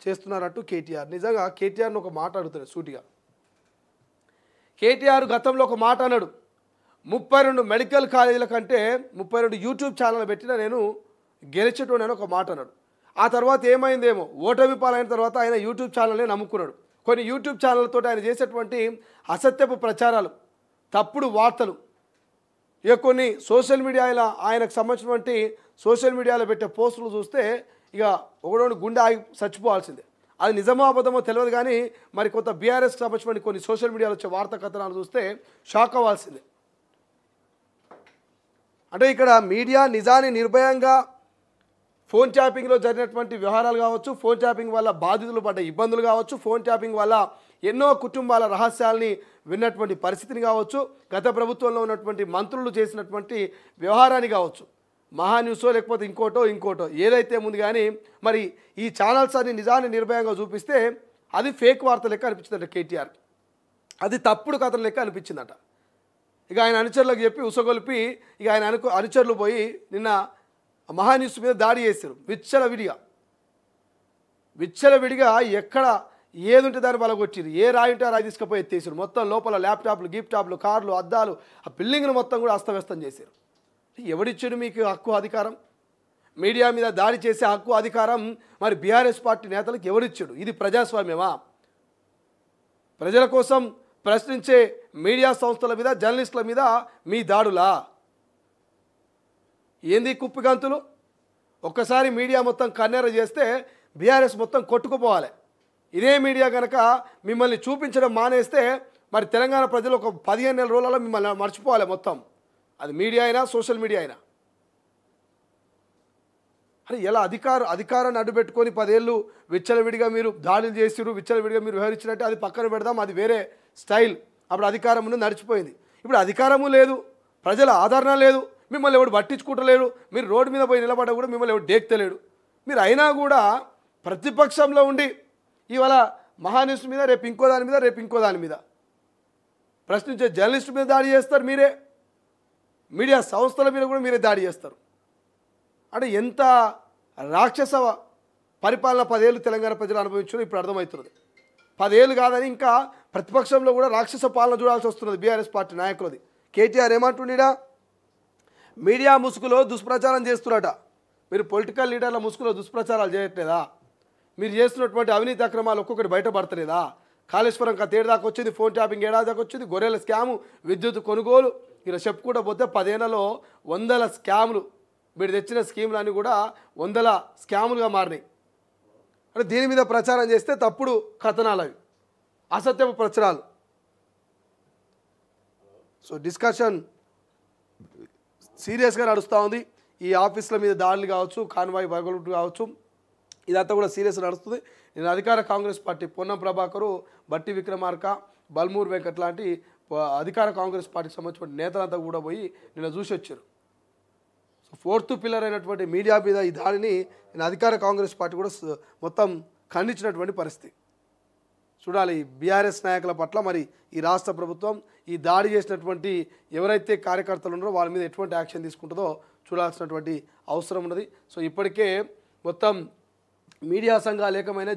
చేస్తున్నారంటూ కేటీఆర్. నిజంగా కేటీఆర్ని ఒక మాట అడుగుతాడు సూటిగా. కేటీఆర్ గతంలో ఒక మాట అన్నాడు, 32 మెడికల్ కాలేజీల కంటే 32 యూట్యూబ్ ఛానల్ పెట్టినా నేను గెలిచేటోని అని ఒక మాట అన్నాడు. ఆ తర్వాత ఏమైందేమో, ఓటమి పాలైన తర్వాత ఆయన యూట్యూబ్ ఛానల్నే నమ్ముకున్నాడు. కొన్ని యూట్యూబ్ ఛానళ్ళతో ఆయన చేసేటువంటి అసత్యపు ప్రచారాలు, తప్పుడు వార్తలు, ఇక కొన్ని సోషల్ మీడియాలో ఆయనకు సంబంధించినటువంటి సోషల్ మీడియాలో పెట్టే పోస్టులు చూస్తే ఇక ఒకడోని గుండె ఆగి చచ్చిపోవాల్సిందే. అది నిజమో అబద్ధమో తెలియదు కానీ మరి కొంత బీఆర్ఎస్కి సంబంధించిన కొన్ని సోషల్ మీడియాలో వచ్చే వార్తా కథనాలు చూస్తే షాక్ అవ్వాల్సిందే. అంటే ఇక్కడ మీడియా నిజాన్ని నిర్భయంగా ఫోన్ ట్యాపింగ్లో జరిగినటువంటి వ్యవహారాలు కావచ్చు, ఫోన్ ట్యాపింగ్ వల్ల బాధితులు పడ్డ ఇబ్బందులు కావచ్చు, ఫోన్ ట్యాపింగ్ వల్ల ఎన్నో కుటుంబాల రహస్యాల్ని విన్నటువంటి పరిస్థితిని కావచ్చు, గత ప్రభుత్వంలో ఉన్నటువంటి మంత్రులు చేసినటువంటి వ్యవహారాన్ని కావచ్చు, మహాన్యూసో లేకపోతే ఇంకోటో ఏదైతే ముందు కానీ మరి ఈ ఛానల్స్ అన్ని నిజాన్ని నిర్భయంగా చూపిస్తే అది ఫేక్ వార్త లెక్క అనిపించిందట కేటీఆర్. అది తప్పుడు కథల లెక్క అనిపించిందట. ఇక ఆయన అనుచరులకు చెప్పి ఉసగొలిపి ఇక ఆయన అనుచరులు పోయి నిన్న మహాన్యూస్ మీద దాడి చేశారు. విచ్చలవిడిగా ఎక్కడ ఏది ఉంటే దాన్ని బలగొట్టిరు, ఏ రాయి ఉంటే ఆ రాయి తీసుకుపోయి ఎత్తేసారు. మొత్తం లోపల ల్యాప్టాప్లు, గిఫ్టాప్లు, కార్లు, అద్దాలు, ఆ బిల్డింగ్ను మొత్తం కూడా అస్తవ్యస్తం చేశారు. ఎవడిచ్చాడు మీకు హక్కు అధికారం? మీడియా మీద దాడి చేసే హక్కు అధికారం మరి బీఆర్ఎస్ పార్టీ నేతలకు ఎవడిచ్చాడు? ఇది ప్రజాస్వామ్యమా? ప్రజల కోసం ప్రశ్నించే మీడియా సంస్థల మీద, జర్నలిస్టుల మీద మీ దాడులా? ఏంది కుప్పిగంతులు? ఒక్కసారి మీడియా మొత్తం కన్నెర చేస్తే బీఆర్ఎస్ మొత్తం కొట్టుకుపోవాలి. ఇదే మీడియా కనుక మిమ్మల్ని చూపించడం మానేస్తే మరి తెలంగాణ ప్రజలు ఒక 15 నెలల రోజులలో మిమ్మల్ని మర్చిపోవాలి మొత్తం. అది మీడియా అయినా సోషల్ మీడియా అయినా. అని ఎలా అధికారాన్ని అడ్డుపెట్టుకొని 10 ఏళ్ళు విచ్చలవిడిగా మీరు దాడులు చేసిరు, విచ్చలవిడిగా మీరు వ్యవహరించినట్టు అది పక్కన పెడదాం, అది వేరే స్టైల్. అప్పుడు అధికారం నడిచిపోయింది. ఇప్పుడు అధికారము లేదు, ప్రజల ఆదరణ లేదు, మిమ్మల్ని ఎవడు పట్టించుకుంటలేడు. మీరు రోడ్డు మీద పోయి నిలబడ్డా కూడా మిమ్మల్ని ఎవడు డేక్తలేడు. మీరు అయినా కూడా ప్రతిపక్షంలో ఉండి ఇవాళ మహాన్యూస్ మీద, రేపు ఇంకో దాని మీద ప్రశ్నించే జర్నలిస్టు మీద దాడి చేస్తారు మీరే. మీడియా సంస్థల మీద కూడా మీరే దాడి చేస్తారు. అంటే ఎంత రాక్షస పరిపాలన 10 ఏళ్ళు తెలంగాణ ప్రజలు అనుభవించారో ఇప్పుడు అర్థమవుతున్నది. 10 ఏళ్ళు కాదని ఇంకా ప్రతిపక్షంలో కూడా రాక్షస పాలన చూడాల్సి వస్తున్నది బీఆర్ఎస్ పార్టీ నాయకులది. కేటీఆర్ ఏమంటుండీడా, మీడియా ముసుగులో దుష్ప్రచారం చేస్తున్నట. మీరు పొలిటికల్ లీడర్ల ముసుగులో దుష్ప్రచారాలు చేయట్లేదా? మీరు చేస్తున్నటువంటి అవినీతి అక్రమాలు ఒక్కొక్కటి బయటపడతలేదా? కాళేశ్వరం కథ ఏడాదాకా వచ్చింది, ఫోన్ ట్యాపింగ్ ఏడాదాకా వచ్చింది, గొర్రెల స్కాము, విద్యుత్ కొనుగోలు, ఇలా చెప్పుకుంటూ పోతే 10 ఏళ్లలో 100 స్కాములు, మీరు తెచ్చిన స్కీములన్నీ కూడా 100 స్కాములుగా మారినాయి. అంటే దీని మీద ప్రచారం చేస్తే తప్పుడు కథనాలు, అవి అసత్యపు ప్రచారాలు. సో డిస్కషన్ సీరియస్గా నడుస్తూ ఉంది. ఈ ఆఫీసుల మీద దాడులు కావచ్చు, కాన్వాయ్ బగలుటు కావచ్చు, ఇదంతా కూడా సీరియస్ నడుస్తుంది. నేను అధికార కాంగ్రెస్ పార్టీ పొన్నం ప్రభాకరు, బట్టి విక్రమార్క, బల్మూర్ వెంకట్ లాంటి అధికార కాంగ్రెస్ పార్టీకి సంబంధించిన నేతలంతా కూడా పోయి నిన్న చూసి వచ్చారు. సో 4th పిల్లర్ అయినటువంటి మీడియా మీద ఈ దాడిని నేను అధికార కాంగ్రెస్ పార్టీ కూడా మొత్తం ఖండించినటువంటి పరిస్థితి. చూడాలి బీఆర్ఎస్ నాయకుల పట్ల మరి ఈ రాష్ట్ర ప్రభుత్వం ఈ దాడి చేసినటువంటి ఎవరైతే కార్యకర్తలు ఉన్నారో వాళ్ళ మీద ఎటువంటి యాక్షన్ తీసుకుంటుందో చూడాల్సినటువంటి అవసరం ఉన్నది. సో ఇప్పటికే మొత్తం మీడియా సంఘాలు ఏకమైన